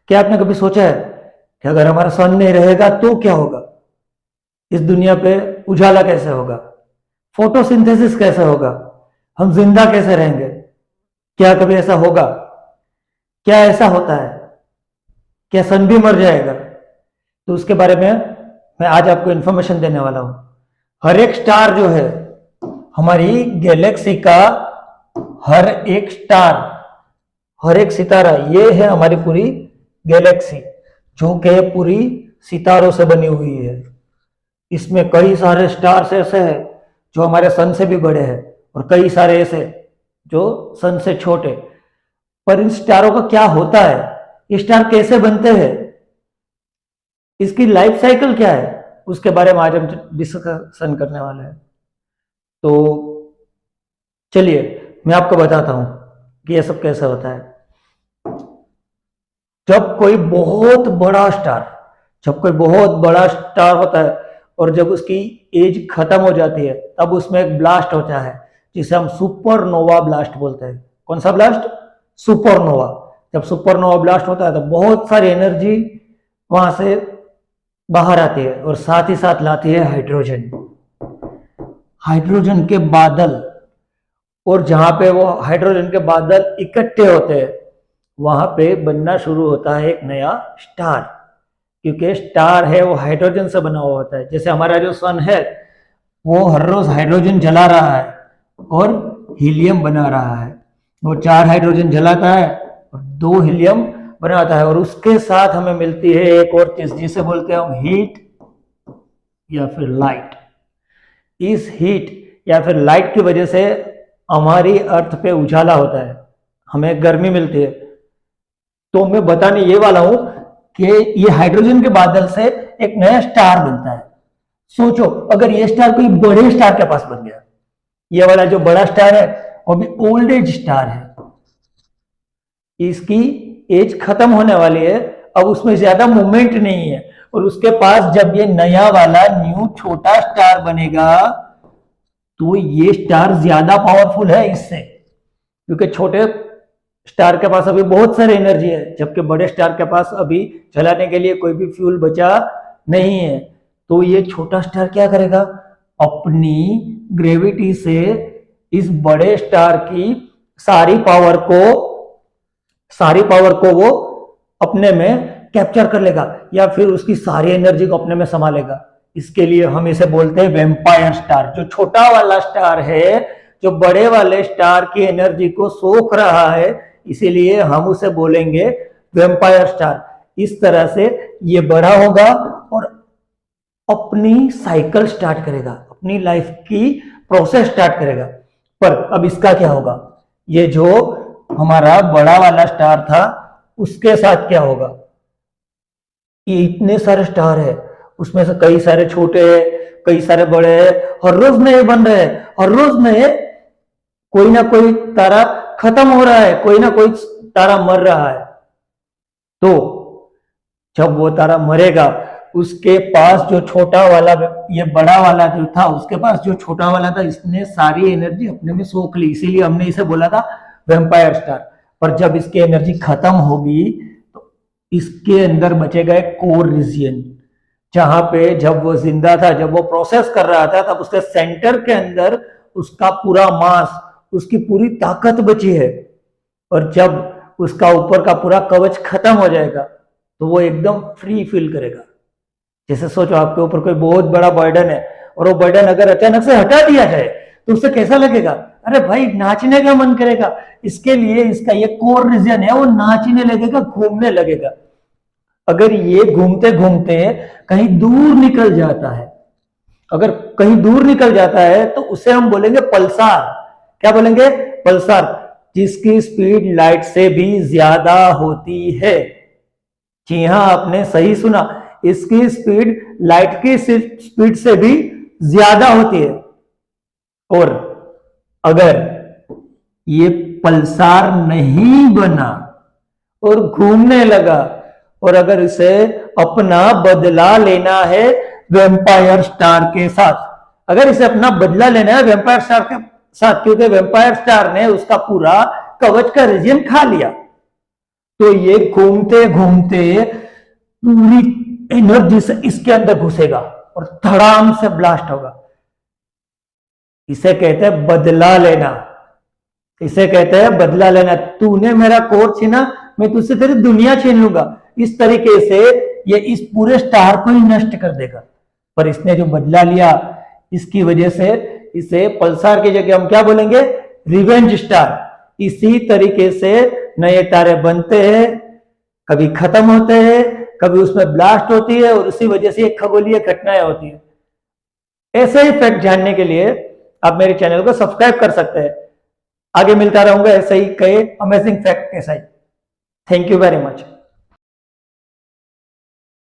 क्या आपने कभी सोचा है कि अगर हमारा सन नहीं रहेगा तो क्या होगा? इस दुनिया पे उजाला कैसे होगा? फोटोसिंथेसिस कैसे होगा? हम जिंदा कैसे रहेंगे? क्या कभी ऐसा होगा? क्या ऐसा होता है? क्या सन भी मर जाएगा? तो उसके बारे में मैं आज आपको इंफॉर्मेशन देने वाला हूं। हर एक स्टार जो है हमारी गैलेक्सी का, हर एक स्टार, हर एक सितारा, ये है हमारी पूरी गैलेक्सी, जो कि पूरी सितारों से बनी हुई है। इसमें कई सारे स्टार्स ऐसे हैं जो हमारे सन से भी बड़े हैं और कई सारे ऐसे जो सन से छोटे। पर इन स्टारों का क्या होता है? ये स्टार कैसे बनते हैं? इसकी लाइफ साइकिल क्या है? उसके बारे में आज हम डिस्कशन करने वाले हैं। तो चलिए मैं आपको बताता हूं कि यह सब कैसे होता है। जब कोई बहुत बड़ा स्टार जब कोई बहुत बड़ा स्टार होता है और जब उसकी एज खत्म हो जाती है, तब उसमें एक ब्लास्ट होता है जिसे हम सुपरनोवा ब्लास्ट बोलते हैं। कौन सा ब्लास्ट? सुपरनोवा। जब सुपरनोवा ब्लास्ट होता है तो बहुत सारी एनर्जी वहां से बाहर आती है और साथ ही साथ लाती है हाइड्रोजन, हाइड्रोजन के बादल। और जहां पे वो हाइड्रोजन के बादल इकट्ठे होते हैं, वहां पे बनना शुरू होता है एक नया स्टार। क्योंकि स्टार है वो हाइड्रोजन से बना हुआ होता है। जैसे हमारा जो सन है वो हर रोज हाइड्रोजन जला रहा है और हीलियम बना रहा है। वो 4 हाइड्रोजन जलाता है और 2 हीलियम बनाता है, और उसके साथ हमें मिलती है एक और चीज जिसे बोलते हैं हम हीट या फिर लाइट। इस हीट या फिर लाइट की वजह से हमारी अर्थ पे उजाला होता है, हमें गर्मी मिलती है। तो मैं बताने ये वाला हूं कि ये हाइड्रोजन के बादल से एक नया स्टार बनता है। सोचो अगर ये स्टार कोई बड़े स्टार के पास बन गया, ये वाला जो बड़ा स्टार है वो भी ओल्ड एज स्टार है, इसकी एज खत्म होने वाली है, अब उसमें ज्यादा मूवमेंट नहीं है, और उसके पास जब ये नया वाला न्यू छोटा स्टार बनेगा तो ये स्टार ज्यादा पावरफुल है इससे, क्योंकि छोटे स्टार के पास अभी बहुत सारी एनर्जी है, जबकि बड़े स्टार के पास अभी चलाने के लिए कोई भी फ्यूल बचा नहीं है। तो ये छोटा स्टार क्या करेगा? अपनी ग्रेविटी से इस बड़े स्टार की सारी पावर को वो अपने में कैप्चर कर लेगा, या फिर उसकी सारी एनर्जी को अपने में समा लेगा। इसके लिए हम इसे बोलते हैं वेम्पायर स्टार। जो छोटा वाला स्टार है, जो बड़े वाले स्टार की एनर्जी को सोख रहा है, इसीलिए हम उसे बोलेंगे वेम्पायर स्टार। इस तरह से ये बड़ा होगा और अपनी साइकिल स्टार्ट करेगा, अपनी लाइफ की प्रोसेस स्टार्ट करेगा। पर अब इसका क्या होगा? ये जो हमारा बड़ा वाला स्टार था उसके साथ क्या होगा? ये इतने सारे स्टार है, उसमें से कई सारे छोटे हैं, कई सारे बड़े हैं, हर रोज नए बन रहे हैं, हर रोज नए, कोई ना कोई तारा खत्म हो रहा है, कोई ना कोई तारा मर रहा है। तो जब वो तारा मरेगा, उसके पास जो छोटा वाला, ये बड़ा वाला जो था, उसके पास जो छोटा वाला था, इसने सारी एनर्जी अपने में सोख ली, इसीलिए हमने इसे बोला था वेम्पायर स्टार। पर जब इसकी एनर्जी खत्म होगी तो इसके अंदर बचेगा एक कोर रीजन, जहां पे जब वो जिंदा था, जब वो प्रोसेस कर रहा था, तब उसके सेंटर के अंदर उसका पूरा मास, उसकी पूरी ताकत बची है। और जब उसका ऊपर का पूरा कवच खत्म हो जाएगा तो वो एकदम फ्री फील करेगा। जैसे सोचो आपके ऊपर कोई बहुत बड़ा बर्डन है और वो बर्डन अगर अचानक से हटा दिया जाए तो उससे कैसा लगेगा? अरे भाई, नाचने का मन करेगा। इसके लिए इसका ये कोर रीजन है, वो नाचने लगेगा, घूमने लगेगा। अगर ये घूमते घूमते कहीं दूर निकल जाता है, अगर कहीं दूर निकल जाता है तो उसे हम बोलेंगे पल्सार। क्या बोलेंगे? पल्सार, जिसकी स्पीड लाइट से भी ज्यादा होती है। जी हां, आपने सही सुना, इसकी स्पीड लाइट की स्पीड से भी ज्यादा होती है। और अगर ये पल्सार नहीं बना और घूमने लगा, और अगर इसे अपना बदला लेना है वेम्पायर स्टार के साथ, अगर इसे अपना बदला लेना है वेम्पायर स्टार के साथ, क्योंकि वेम्पायर स्टार ने उसका पूरा कवच का रीजन खा लिया, तो ये घूमते घूमते पूरी एनर्जी से इसके अंदर घुसेगा और धड़ाम से ब्लास्ट होगा। इसे कहते हैं बदला लेना। इसे कहते हैं बदला लेना। तूने मेरा कोर छीना, मैं तुझसे तेरी दुनिया छीन लूंगा। इस तरीके से ये इस पूरे स्टार को ही नष्ट कर देगा। पर इसने जो बदला लिया, इसकी वजह से इसे पल्सार की जगह हम क्या बोलेंगे, रिवेंज स्टार। इसी तरीके से नए तारे बनते हैं, कभी खत्म होते हैं, कभी उसमें ब्लास्ट होती है और उसी वजह से खगोलीय घटनाएं होती है। ऐसे ही फैक्ट जानने के लिए आप मेरे चैनल को सब्सक्राइब कर सकते हैं। आगे मिलता रहूंगा ऐसे ही कई अमेजिंग फैक्ट के साथ। Thank you very much.